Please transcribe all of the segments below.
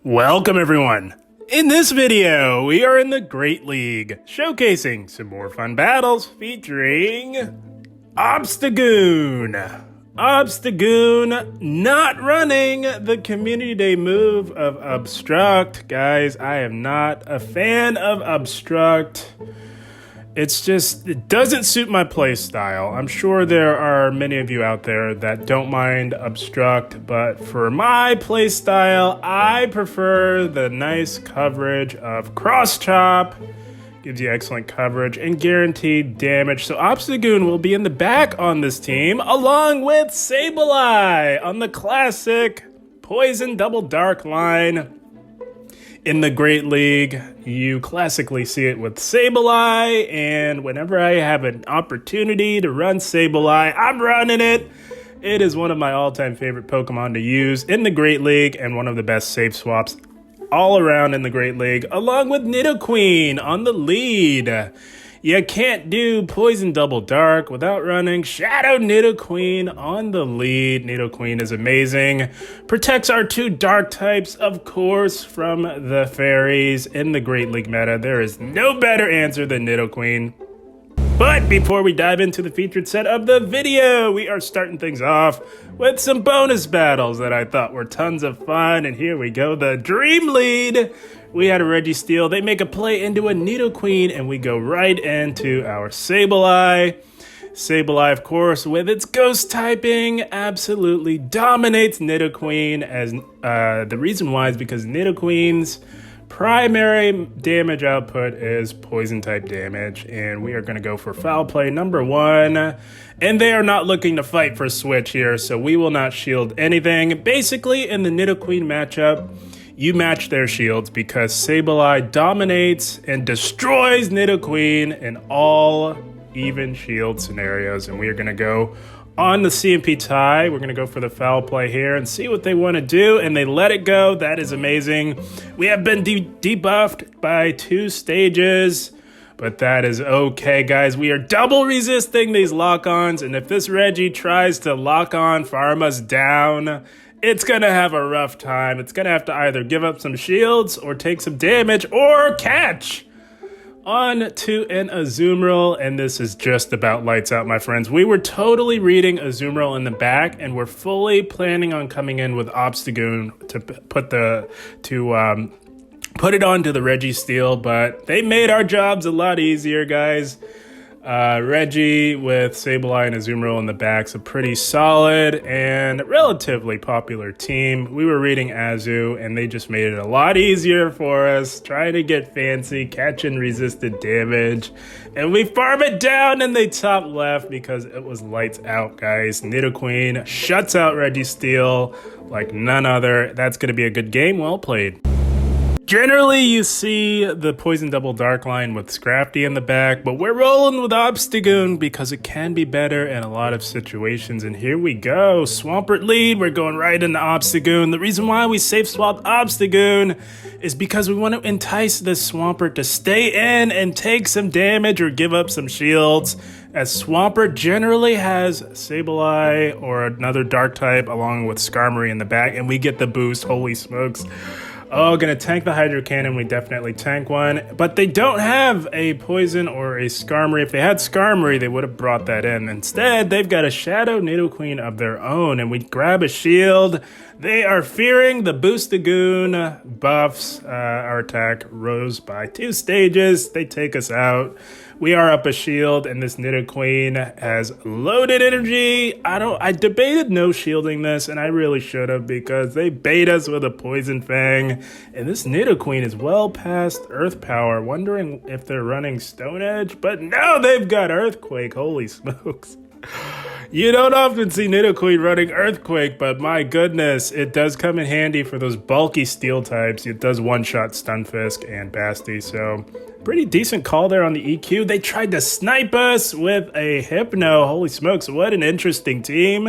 Welcome everyone! In this video, we are in the Great League, showcasing some more fun battles featuring Obstagoon. Obstagoon not running the Community Day move of Obstruct. Guys, I am not a fan of Obstruct. It doesn't suit my play style. I'm sure there are many of you out there that don't mind Obstruct, but for my play style, I prefer the nice coverage of Cross Chop. Gives you excellent coverage and guaranteed damage. So Obstagoon will be in the back on this team, along with Sableye on the classic Poison Double Dark line. In the Great League, you classically see it with Sableye, and whenever I have an opportunity to run Sableye, I'm running it. It is one of my all-time favorite Pokemon to use in the Great League, and one of the best save swaps all around in the Great League, along with Nidoqueen on the lead. You can't do Poison Double Dark without running Shadow Nidoqueen on the lead. Nidoqueen is amazing. Protects our two dark types, of course, from the fairies in the Great League meta. There is no better answer than Nidoqueen. But before we dive into the featured set of the video, we are starting things off with some bonus battles that I thought were tons of fun. And here we go, the Dream Lead. We had a Registeel. They make a play into a Nidoqueen, and we go right into our Sableye. Sableye, of course, with its ghost typing, absolutely dominates Nidoqueen. As the reason why is because Nidoqueen's primary damage output is poison type damage, and we are going to go for foul play number one. And they are not looking to fight for switch here, so we will not shield anything. Basically, in the Nidoqueen matchup, you match their shields because Sableye dominates and destroys Nidoqueen in all even shield scenarios. And we are going to go on the CMP tie. We're going to go for the foul play here and see what they want to do. And they let it go. That is amazing. We have been debuffed by 2 stages. But that is okay, guys. We are double resisting these lock-ons. And if this Reggie tries to lock on, farm us down, it's going to have a rough time. It's going to have to either give up some shields or take some damage or catch. On to an Azumarill, and this is just about lights out, my friends. We were totally reading Azumarill in the back, and we're fully planning on coming in with Obstagoon to put it onto the Registeel, but they made our jobs a lot easier, guys. Reggie with Sableye and Azumarill in the back's a pretty solid and relatively popular team. We were reading Azu, and they just made it a lot easier for us, trying to get fancy, catching resisted damage. And we farm it down in the top left because it was lights out, guys. Nidoqueen shuts out Registeel like none other. That's going to be a good game. Well played. Generally, you see the Poison Double Dark line with Scrafty in the back, but we're rolling with Obstagoon because it can be better in a lot of situations. And here we go, Swampert lead. We're going right into Obstagoon. The reason why we safe swap Obstagoon is because we want to entice this Swampert to stay in and take some damage or give up some shields, as Swampert generally has Sableye or another dark type along with Skarmory in the back, and we get the boost. Holy smokes. Oh, gonna tank the Hydro Cannon. We definitely tank one. But they don't have a Poison or a Skarmory. If they had Skarmory, they would have brought that in. Instead, they've got a Shadow Nidoqueen of their own, and we grab a shield. They are fearing the Boostagoon buffs. Our attack rose by 2 stages. They take us out. We are up a shield, and this Nidoqueen has loaded energy. I debated no shielding this, and I really should have, because they bait us with a Poison Fang. And this Nidoqueen is well past Earth Power. Wondering if they're running Stone Edge, but no, they've got Earthquake. Holy smokes. You don't often see Nidoqueen running Earthquake, but my goodness, it does come in handy for those bulky steel types. It does one-shot Stunfisk and Basti, so pretty decent call there on the EQ. They tried to snipe us with a Hypno. Holy smokes, what an interesting team.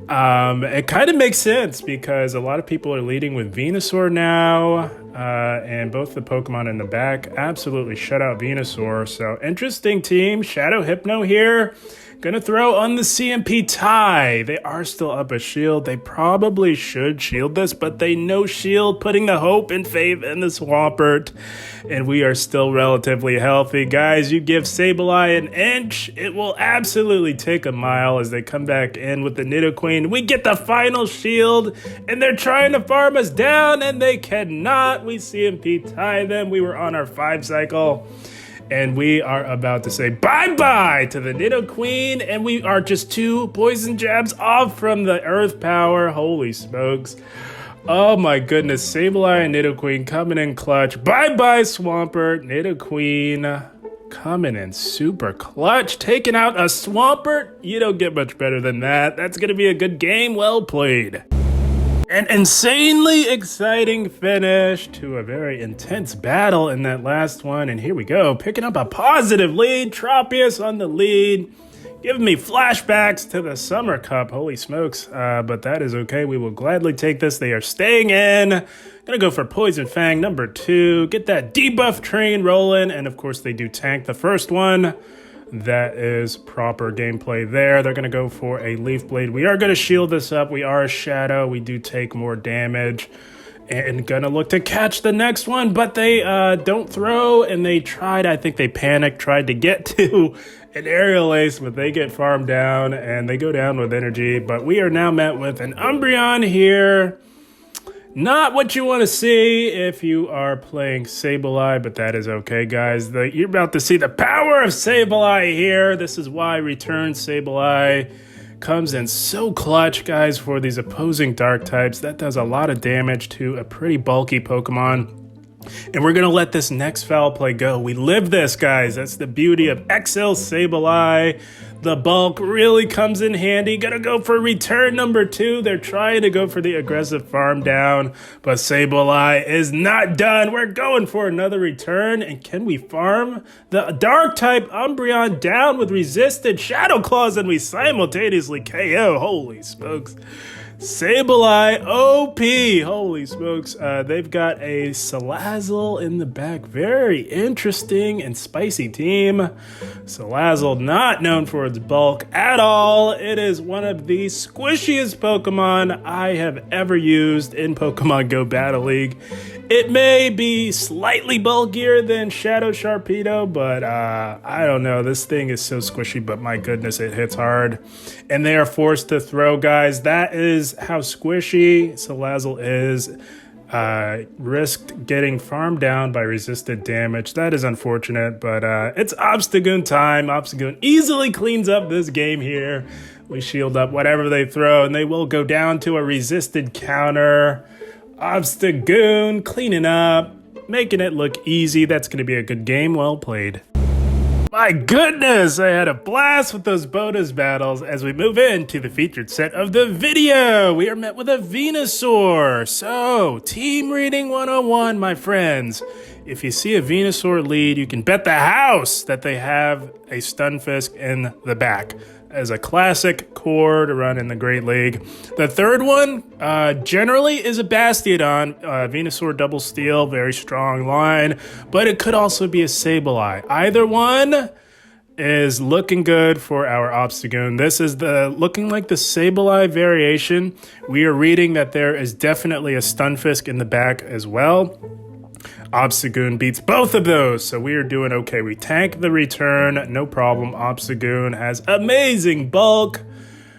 It kind of makes sense because a lot of people are leading with Venusaur now. and both the Pokemon in the back absolutely shut out Venusaur. So interesting team. Shadow Hypno here. Gonna throw on the CMP tie. They are still up a shield. They probably should shield this, but they no shield, putting the hope and faith in the Swampert. And we are still relatively healthy. Guys, you give Sableye an inch, it will absolutely take a mile as they come back in with the Nidoqueen. We get the final shield, and they're trying to farm us down, and they cannot. We CMP tie them. We were on our 5 cycle. And we are about to say bye-bye to the Nidoqueen, and we are just 2 poison jabs off from the Earth Power. Holy smokes. Oh my goodness, Sableye and Nidoqueen coming in clutch. Bye-bye, Swampert. Nidoqueen coming in super clutch, taking out a Swampert. You don't get much better than that. That's going to be a good game. Well played. An insanely exciting finish to a very intense battle in that last one. And here we go, picking up a positive lead. Tropius on the lead, giving me flashbacks to the Summer Cup. Holy smokes, but that is okay. We will gladly take this. They are staying in. Gonna go for Poison Fang number 2. Get that debuff train rolling. And of course they do tank the first one. That is proper gameplay there. They're going to go for a Leaf Blade. We are going to shield this up. We are a Shadow. We do take more damage. And going to look to catch the next one. But they don't throw. And they tried, I think they panicked, tried to get to an Aerial Ace. But they get farmed down. And they go down with energy. But we are now met with an Umbreon here. Not what you want to see if you are playing Sableye, but that is okay, guys. You're about to see the power of Sableye here. This is why Return Sableye comes in so clutch, guys, for these opposing dark types. That does a lot of damage to a pretty bulky Pokemon. And we're going to let this next foul play go. We live this, guys. That's the beauty of XL Sableye. The bulk really comes in handy. Gonna go for return number 2. They're trying to go for the aggressive farm down, but Sableye is not done. We're going for another return. And can we farm the dark type Umbreon down with resisted Shadow Claws, and we simultaneously KO? Holy smokes. Sableye OP. Holy smokes. They've got a Salazzle in the back. Very interesting and spicy team. Salazzle not known for its bulk at all. It is one of the squishiest Pokemon I have ever used in Pokemon Go Battle League. It may be slightly bulkier than Shadow Sharpedo, but I don't know. This thing is so squishy, but my goodness, it hits hard. And they are forced to throw, guys. That is how squishy Salazzle is. Risked getting farmed down by resisted damage. That is unfortunate, but it's Obstagoon time. Obstagoon easily cleans up this game here. We shield up whatever they throw, and they will go down to a resisted counter. Obstagoon cleaning up, making it look easy. That's going to be a good game. Well played. My goodness, I had a blast with those bonus battles. As we move into the featured set of the video, we are met with a Venusaur. So, team reading 101, my friends. If you see a Venusaur lead, you can bet the house that they have a Stunfisk in the back. As a classic core to run in the Great League. The third one generally is a Bastiodon. Venusaur Double Steel, very strong line. But it could also be a Sableye. Either one is looking good for our Obstagoon. This is looking like the Sableye variation. We are reading that there is definitely a Stunfisk in the back as well. Obstagoon beats both of those, so we are doing okay. We tank the return, no problem. Obstagoon has amazing bulk.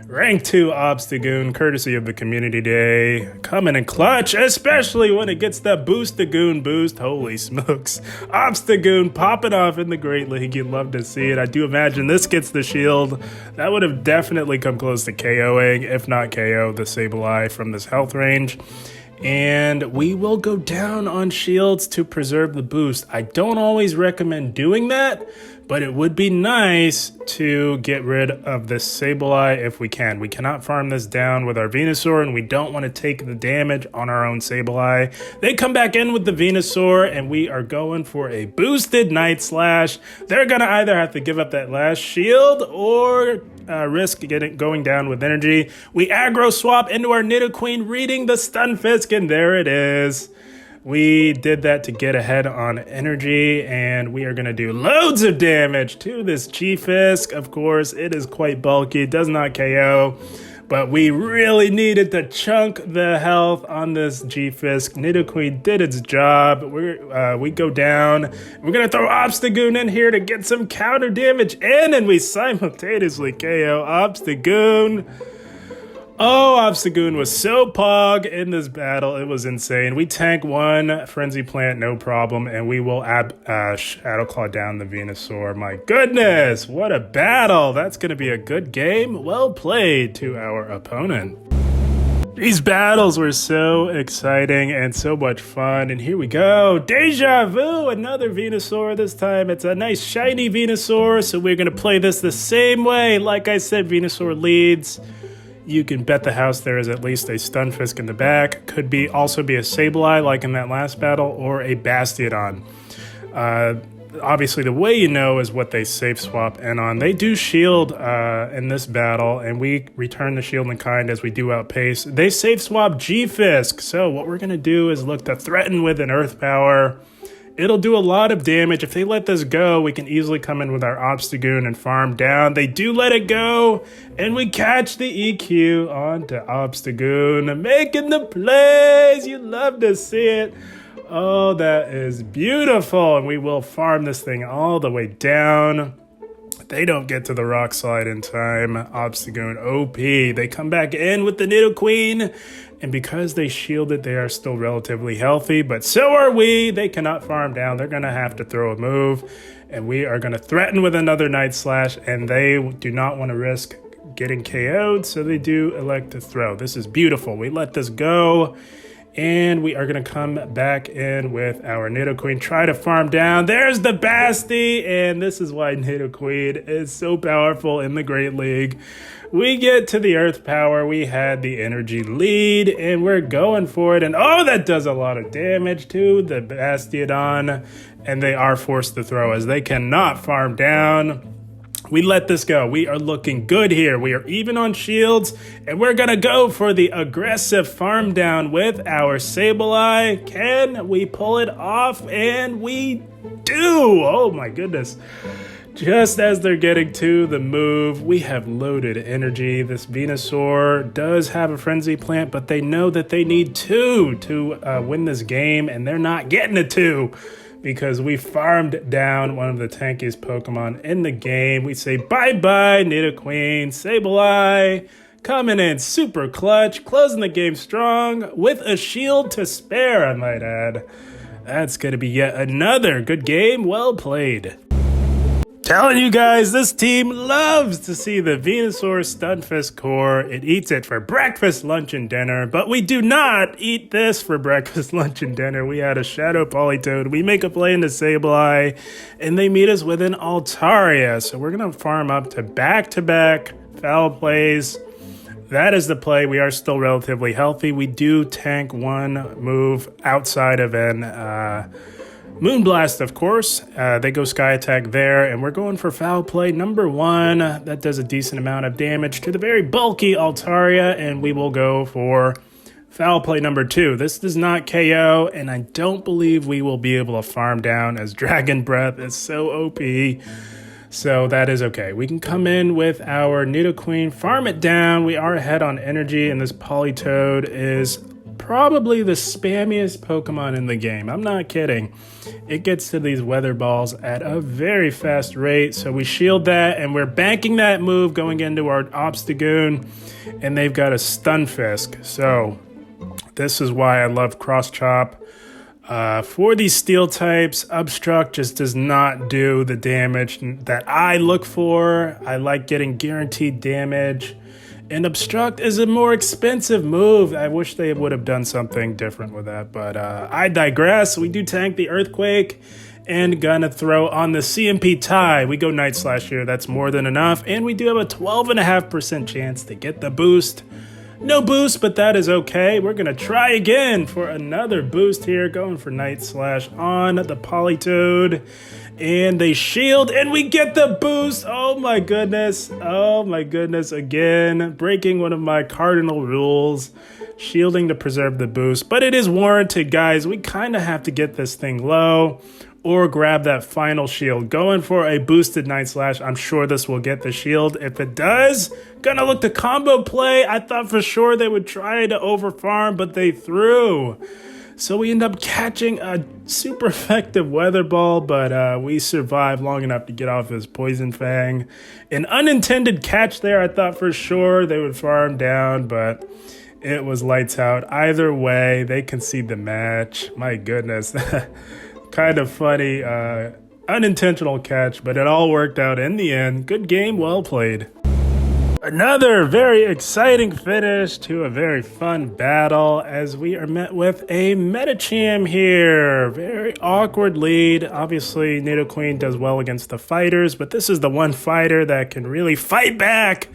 Rank 2 Obstagoon, courtesy of the Community Day. Coming in clutch, especially when it gets the Boostagoon boost. Holy smokes. Obstagoon popping off in the Great League. You'd love to see it. I do imagine this gets the shield. That would have definitely come close to KOing, if not KO, the Sableye from this health range. And we will go down on shields to preserve the boost. I don't always recommend doing that, but it would be nice to get rid of this Sableye if we can. We cannot farm this down with our Venusaur, and we don't want to take the damage on our own Sableye. They come back in with the Venusaur, and we are going for a boosted Night Slash. They're going to either have to give up that last shield or risk going down with energy. We aggro swap into our Nidoqueen, reading the Stunfisk, and there it is. We did that to get ahead on energy, and we are going to do loads of damage to this G-Fisk. Of course, it is quite bulky, does not KO, but we really needed to chunk the health on this G-Fisk. Nidoqueen did its job. We go down. We're going to throw Obstagoon in here to get some counter damage in, and we simultaneously KO Obstagoon. Oh, Obstagoon was so pog in this battle. It was insane. We tank one Frenzy Plant, no problem, and we will Shadow Claw down the Venusaur. My goodness, what a battle. That's going to be a good game. Well played to our opponent. These battles were so exciting and so much fun. And here we go. Deja vu, another Venusaur. This time it's a nice shiny Venusaur. So we're going to play this the same way. Like I said, Venusaur leads. You can bet the house there is at least a Stunfisk in the back. Could be also be a Sableye like in that last battle, or a Bastiodon. Obviously, the way you know is what they safe swap in on. They do shield in this battle, and we return the shield in kind as we do outpace. They safe swap G-Fisk, so what we're going to do is look to threaten with an Earth Power. It'll do a lot of damage. If they let this go, we can easily come in with our Obstagoon and farm down. They do let it go, and we catch the EQ onto Obstagoon, making the plays. You love to see it. Oh, that is beautiful. And we will farm this thing all the way down. They don't get to the rock slide in time. Obstagoon OP. They come back in with the Nidoqueen. And because they shielded, they are still relatively healthy. But so are we. They cannot farm down. They're going to have to throw a move. And we are going to threaten with another Night Slash. And they do not want to risk getting KO'd. So they do elect to throw. This is beautiful. We let this go. And we are going to come back in with our Nidoqueen, try to farm down. There's the Basti, and this is why Nidoqueen is so powerful in the Great League. We get to the Earth Power. We had the energy lead, and we're going for it. And oh, that does a lot of damage to the Bastiodon, and they are forced to throw as they cannot farm down. We let this go. We are looking good here. We are even on shields, and we're going to go for the aggressive farm down with our Sableye. Can we pull it off? And we do. Oh my goodness. Just as they're getting to the move, we have loaded energy. This Venusaur does have a Frenzy Plant, but they know that they need two to win this game, and they're not getting a two. Because we farmed down one of the tankiest Pokemon in the game. We say bye-bye, Nidoqueen, Sableye, coming in super clutch, closing the game strong, with a shield to spare, I might add. That's going to be yet another good game. Well played. Telling you guys, this team loves to see the Venusaur Stunfisk core. It eats it for breakfast, lunch, and dinner, but we do not eat this for breakfast, lunch, and dinner. We had a Shadow Politoed. We make a play into Sableye, and they meet us with an Altaria. So we're going to farm up to back-to-back foul plays. That is the play. We are still relatively healthy. We do tank one move outside of an Moonblast, of course. They go Sky Attack there, and we're going for foul play number one. That does a decent amount of damage to the very bulky Altaria, and we will go for foul play number two. This does not KO, and I don't believe we will be able to farm down as Dragon Breath is so OP. So that is okay. We can come in with our Nidoqueen, farm it down. We are ahead on energy, and this Politoed is probably the spammiest Pokemon in the game. I'm not kidding. It gets to these weather balls at a very fast rate. So we shield that, and we're banking that move going into our Obstagoon, and they've got a Stunfisk. So this is why I love Cross Chop. For these steel types, Obstruct just does not do the damage that I look for. I like getting guaranteed damage. And Obstruct is a more expensive move. I wish they would have done something different with that, but I digress. We do tank the Earthquake and gonna throw on the CMP tie. We go Night Slash here. That's more than enough. And we do have a 12.5% chance to get the boost. No boost, but that is okay. We're going to try again for another boost here. Going for Night Slash on the Politoed. And they shield, and we get the boost. Oh my goodness. Oh my goodness. Again, breaking one of my cardinal rules. Shielding to preserve the boost. But it is warranted, guys. We kind of have to get this thing low or grab that final shield. Going for a boosted Night Slash. I'm sure this will get the shield. If it does, gonna look to combo play. I thought for sure they would try to overfarm, but they threw. So we end up catching a super effective Weather Ball, but we survived long enough to get off his Poison Fang. An unintended catch there. I thought for sure they would farm down, but it was lights out. Either way, they concede the match. My goodness. Kind of funny, unintentional catch, but it all worked out in the end. Good game, well played. Another very exciting finish to a very fun battle as we are met with a Medicham here. Very awkward lead. Obviously, Nidoqueen does well against the fighters, but this is the one fighter that can really fight back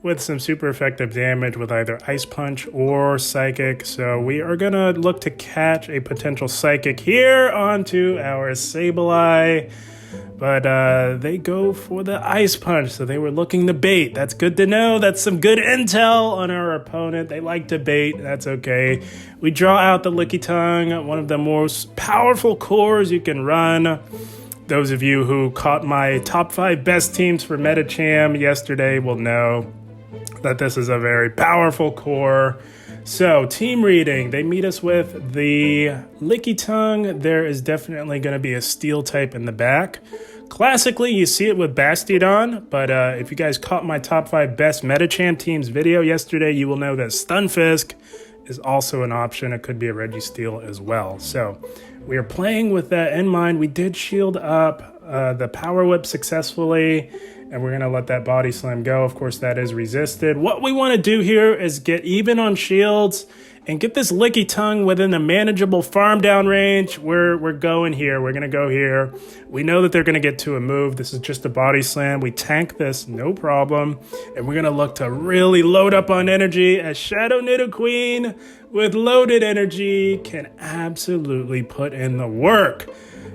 with some super effective damage with either Ice Punch or Psychic. So we are going to look to catch a potential Psychic here onto our Sableye. But they go for the Ice Punch, so they were looking to bait. That's good to know. That's some good intel on our opponent. They like to bait. That's okay. We draw out the Lickitung, one of the most powerful cores you can run. Those of you who caught my top 5 best teams for Medicham yesterday will know that this is a very powerful core. So, team reading, they meet us with the Lickitung. There is definitely going to be a Steel type in the back. Classically, you see it with Bastiodon, but if you guys caught my top 5 best Medicham teams video yesterday, you will know that Stunfisk is also an option. It could be a Registeel as well. So, we are playing with that in mind. We did shield up the Power Whip successfully, and we're going to let that Body Slam go. Of course, that is resisted. What we want to do here is get even on shields and get this Lickitung within a manageable farm down range. We're going here. We're going to go here. We know that they're going to get to a move. This is just a Body Slam. We tank this, no problem. And we're going to look to really load up on energy as Shadow Nidoqueen with loaded energy can absolutely put in the work.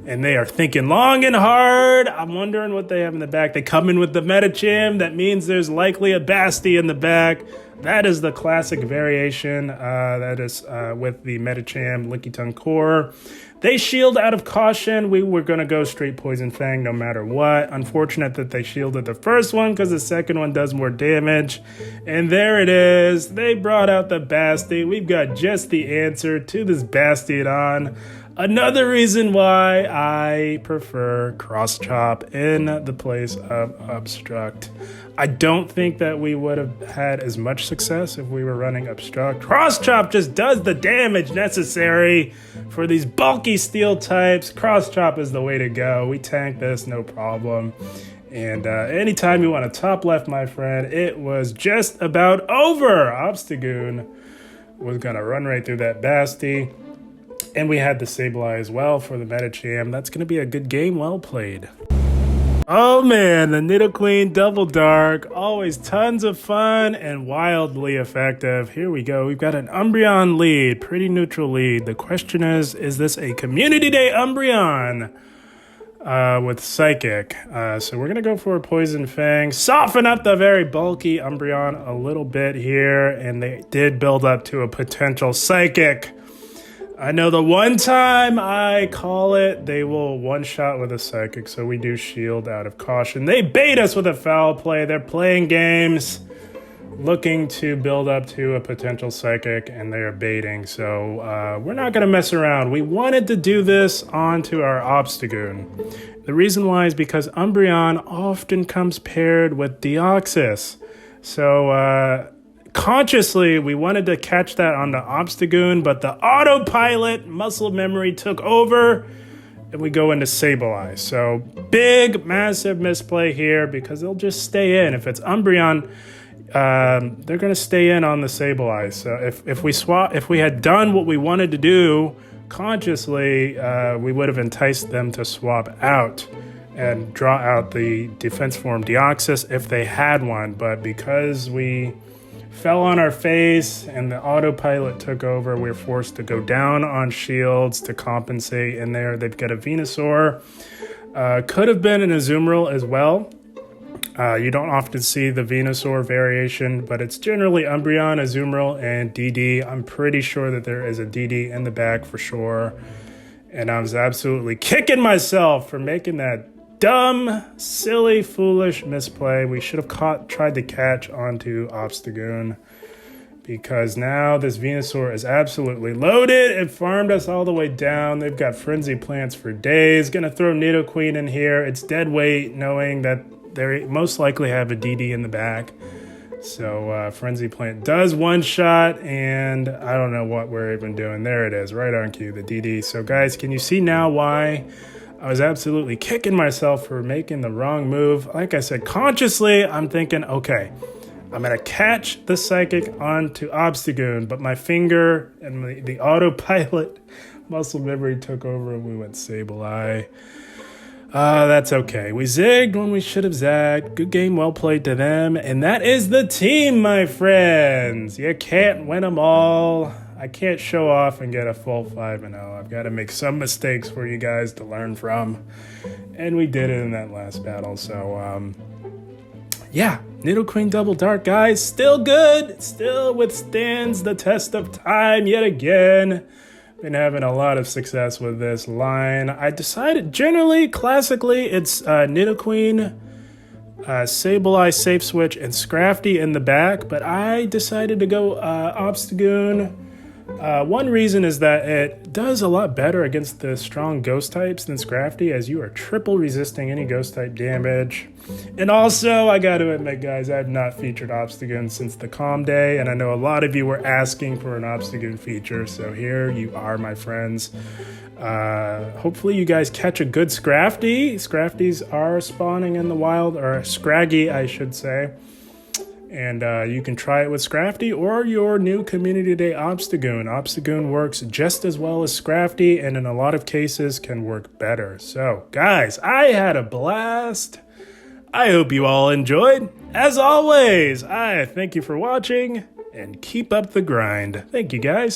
And they are thinking long and hard. I'm wondering what they have in the back. They come in with the Medicham. That means there's likely a Basti in the back. That is the classic variation. That is with the Medicham Lickitung core. They shield out of caution. We were going to go straight Poison Fang no matter what. Unfortunate that they shielded the first one because the second one does more damage. And there it is. They brought out the Basti. We've got just the answer to this Bastiodon. Another reason why I prefer Cross Chop in the place of Obstruct. I don't think that we would have had as much success if we were running Obstruct. Cross Chop just does the damage necessary for these bulky Steel types. Cross Chop is the way to go. We tank this, no problem. And anytime you want to top left, my friend, it was just about over. Obstagoon was going to run right through that Basti. And we had the Sableye as well for the Medicham. That's going to be a good game. Well played. Oh man, the Nidoqueen Double Dark. Always tons of fun and wildly effective. Here we go. We've got an Umbreon lead. Pretty neutral lead. The question is this a Community Day Umbreon with Psychic? So we're going to go for a Poison Fang. Soften up the very bulky Umbreon a little bit here. And they did build up to a potential Psychic. I know the one time I call it, they will one-shot with a Psychic, so we do shield out of caution. They bait us with a foul play. They're playing games, looking to build up to a potential Psychic, and they are baiting. So we're not going to mess around. We wanted to do this onto our Obstagoon. The reason why is because Umbreon often comes paired with Deoxys. So consciously, we wanted to catch that on the Obstagoon, but the autopilot muscle memory took over, and we go into Sableye. So big, massive misplay here because they'll just stay in. If it's Umbreon, they're going to stay in on the Sableye. So if we had done what we wanted to do consciously, we would have enticed them to swap out and draw out the defense form Deoxys if they had one. But because we fell on our face and the autopilot took over. We were forced to go down on shields to compensate. In there, they've got a Venusaur. Could have been an Azumarill as well. You don't often see the Venusaur variation, but it's generally Umbreon, Azumarill, and DD. I'm pretty sure that there is a DD in the back for sure. And I was absolutely kicking myself for making that dumb, silly, foolish misplay. We should have tried to catch onto Obstagoon, because now this Venusaur is absolutely loaded. It farmed us all the way down. They've got Frenzy Plants for days. Gonna throw Nidoqueen in here. It's dead weight, knowing that they most likely have a DD in the back. So Frenzy Plant does one shot, and I don't know what we're even doing. There it is, right on cue, the DD. So guys, can you see now why I was absolutely kicking myself for making the wrong move? Like I said, consciously, I'm thinking, okay, I'm going to catch the Psychic onto Obstagoon, but my finger and the autopilot muscle memory took over and we went Sableye. That's okay. We zigged when we should have zagged. Good game, well played to them. And that is the team, my friends. You can't win them all. I can't show off and get a full 5-0. I've got to make some mistakes for you guys to learn from. And we did it in that last battle. So, yeah, Nidoqueen Double Dark, guys. Still good. Still withstands the test of time yet again. Been having a lot of success with this line. I decided, generally, classically, it's Nidoqueen, Sableye, Safe Switch, and Scrafty in the back, but I decided to go Obstagoon. One reason is that it does a lot better against the strong ghost types than Scrafty, as you are triple resisting any ghost type damage. And also, I got to admit, guys, I have not featured Obstagoon since the Calm Day, and I know a lot of you were asking for an Obstagoon feature, so here you are, my friends. Hopefully you guys catch a good Scrafty. Scrafties are spawning in the wild, or Scraggy, I should say. And you can try it with Scrafty or your new Community Day Obstagoon. Obstagoon works just as well as Scrafty, and in a lot of cases can work better. So, guys, I had a blast. I hope you all enjoyed. As always, I thank you for watching, and keep up the grind. Thank you, guys.